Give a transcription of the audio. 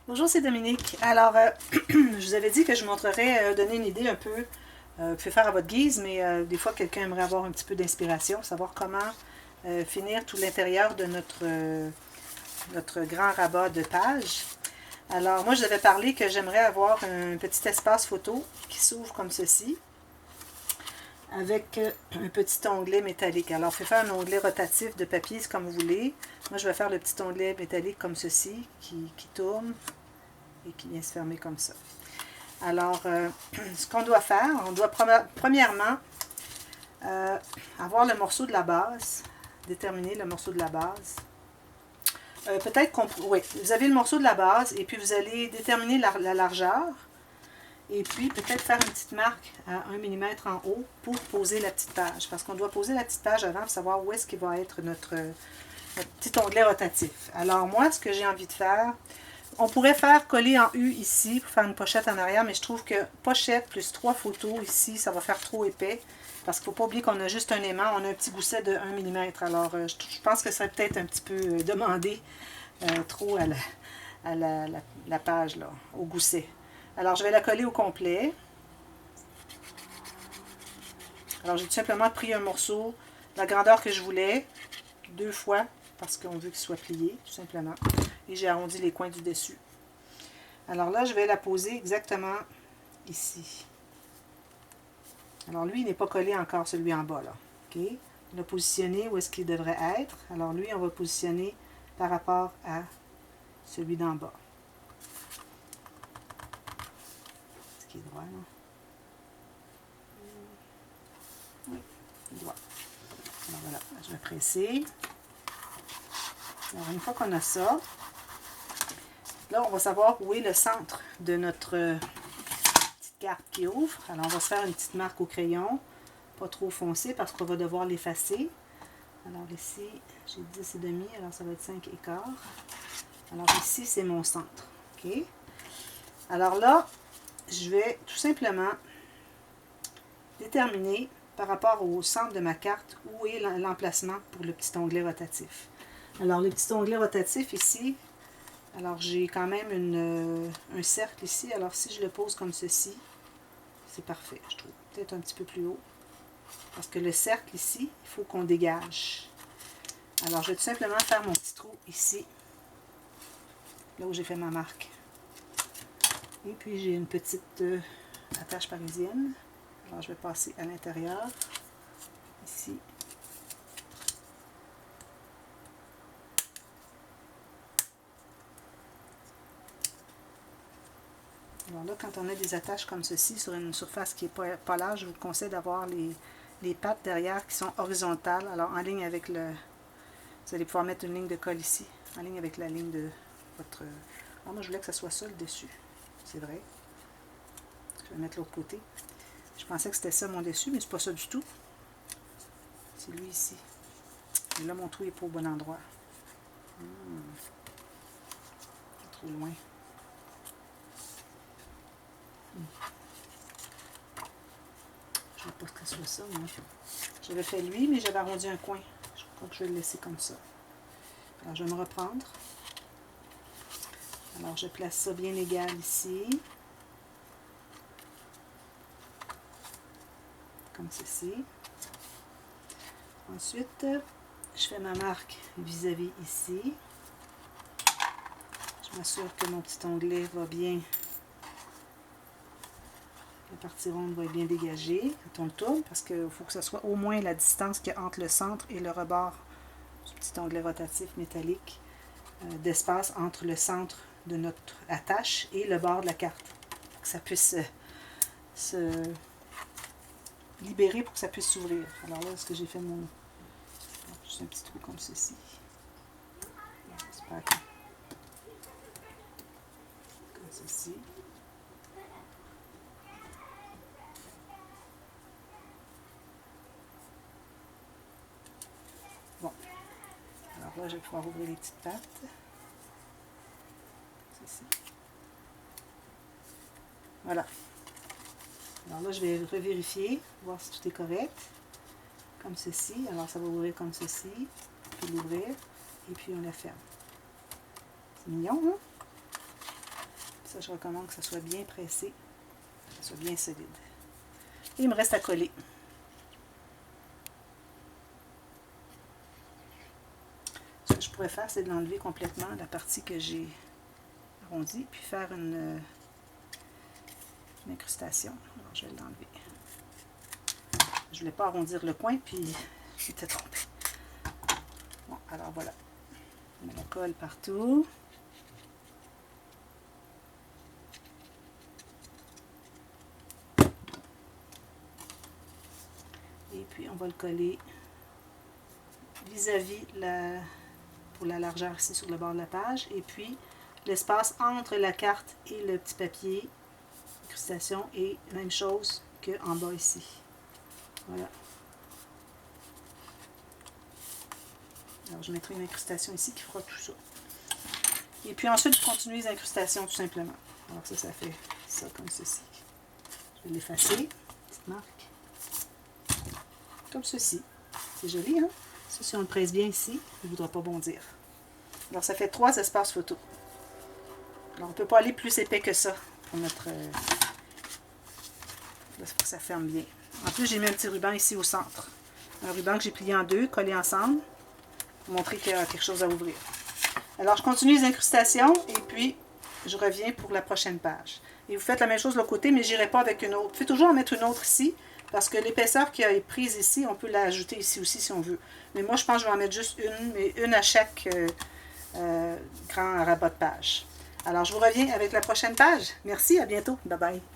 Bonjour, c'est Dominique. Alors, je vous avais dit que je vous montrerais, donner une idée un peu, vous pouvez faire à votre guise, mais des fois quelqu'un aimerait avoir un petit peu d'inspiration, savoir comment finir tout l'intérieur de notre grand rabat de pages. Alors, moi, je vous avais parlé que j'aimerais avoir un petit espace photo qui s'ouvre comme ceci, avec un petit onglet métallique. Alors, vous pouvez faire un onglet rotatif de papier, comme vous voulez. Moi, je vais faire le petit onglet métallique comme ceci, qui tourne et qui vient se fermer comme ça. Alors, ce qu'on doit faire, on doit premièrement avoir le morceau de la base, déterminer le morceau de la base. Peut-être qu'on... Oui, vous avez le morceau de la base et puis vous allez déterminer la largeur et puis peut-être faire une petite marque à 1 mm en haut pour poser la petite page. Parce qu'on doit poser la petite page avant pour savoir où est-ce qu'il va être notre petit onglet rotatif. Alors moi, ce que j'ai envie de faire, on pourrait faire coller en U ici pour faire une pochette en arrière, mais je trouve que pochette plus 3 photos ici, ça va faire trop épais. Parce qu'il ne faut pas oublier qu'on a juste un aimant, on a un petit gousset de 1 mm. Alors, je pense que ça serait peut-être un petit peu demandé trop à la page, là, au gousset. Alors, je vais la coller au complet. Alors, j'ai tout simplement pris un morceau, la grandeur que je voulais, 2 fois, parce qu'on veut qu'il soit plié, tout simplement. Et j'ai arrondi les coins du dessus. Alors là, je vais la poser exactement ici. Alors lui, il n'est pas collé encore, celui en bas, là. OK? On l'a positionné où est-ce qu'il devrait être. Alors lui, on va positionner par rapport à celui d'en bas. Est-ce qu'il est droit, là? Oui, il est droit. Alors voilà, je vais presser. Alors une fois qu'on a ça, là, on va savoir où est le centre de notre petite carte qui ouvre. Alors on va se faire une petite marque au crayon, pas trop foncé parce qu'on va devoir l'effacer. Alors ici, j'ai 10,5, alors ça va être 5 écarts. Alors ici, c'est mon centre. OK? Alors là, je vais tout simplement déterminer par rapport au centre de ma carte où est l'emplacement pour le petit onglet rotatif. Alors le petit onglet rotatif ici, alors j'ai quand même un cercle ici. Alors si je le pose comme ceci, c'est parfait, je trouve. Peut-être un petit peu plus haut. Parce que le cercle ici, il faut qu'on dégage. Alors je vais tout simplement faire mon petit trou ici, là où j'ai fait ma marque. Et puis j'ai une petite attache parisienne. Alors je vais passer à l'intérieur, ici. Alors là, quand on a des attaches comme ceci sur une surface qui n'est pas large, je vous conseille d'avoir les pattes derrière qui sont horizontales. Alors en ligne avec le... Vous allez pouvoir mettre une ligne de colle ici, en ligne avec la ligne de votre... moi je voulais que ça soit ça le dessus, c'est vrai. Je vais mettre l'autre côté. Je pensais que c'était ça mon dessus, mais c'est pas ça du tout. C'est lui ici. Et là, mon trou n'est pas au bon endroit. Trop loin. Je ne veux pas que ce soit ça, moi. J'avais fait lui, mais j'avais arrondi un coin. Je crois que je vais le laisser comme ça. Alors, je vais me reprendre. Alors, je place ça bien égal ici. Comme ceci. Ensuite, je fais ma marque vis-à-vis ici. Je m'assure que mon petit onglet va bien... La partie ronde va être bien dégagée quand on le tourne, parce qu'il faut que ce soit au moins la distance qu'il y a entre le centre et le rebord du petit onglet rotatif métallique d'espace entre le centre de notre attache et le bord de la carte, pour que ça puisse se libérer, pour que ça puisse s'ouvrir. Alors là, est-ce que j'ai fait mon... Juste un petit trou comme ceci. J'espère que... Comme ceci. Bon. Alors là, je vais pouvoir ouvrir les petites pattes. Ceci. Voilà. Alors là, je vais revérifier, voir si tout est correct. Comme ceci. Alors, ça va ouvrir comme ceci. Puis l'ouvrir. Et puis, on la ferme. C'est mignon, hein? je recommande que ça soit bien pressé, que ça soit bien solide. Et il me reste à coller. Ce que je pourrais faire, c'est de l'enlever complètement, la partie que j'ai arrondie, puis faire une incrustation. Alors, je vais l'enlever. Je ne voulais pas arrondir le coin, puis je m'étais trompée. Bon, alors voilà. On met la colle partout. Et puis, on va le coller vis-à-vis pour la largeur ici sur le bord de la page. Et puis, l'espace entre la carte et le petit papier, incrustation, est la même chose qu'en bas ici. Voilà. Alors, je mettrai une incrustation ici qui fera tout ça. Et puis ensuite, je continue les incrustations tout simplement. Alors ça fait ça comme ceci. Je vais l'effacer. Petite marque. Comme ceci. C'est joli, hein? Ça, si on le presse bien ici, il ne voudra pas bondir. Alors, ça fait 3 espaces photo. Alors, on ne peut pas aller plus épais que ça pour notre... Là, il faut que ça ferme bien. En plus, j'ai mis un petit ruban ici au centre. Un ruban que j'ai plié en 2, collé ensemble, pour montrer qu'il y a quelque chose à ouvrir. Alors, je continue les incrustations et puis je reviens pour la prochaine page. Et vous faites la même chose de l'autre côté, mais je n'irai pas avec une autre. Vous pouvez toujours en mettre une autre ici, parce que l'épaisseur qui est prise ici, on peut l'ajouter ici aussi si on veut. Mais moi, je pense que je vais en mettre juste une, mais une à chaque grand rabat de page. Alors, je vous reviens avec la prochaine page. Merci, à bientôt. Bye bye.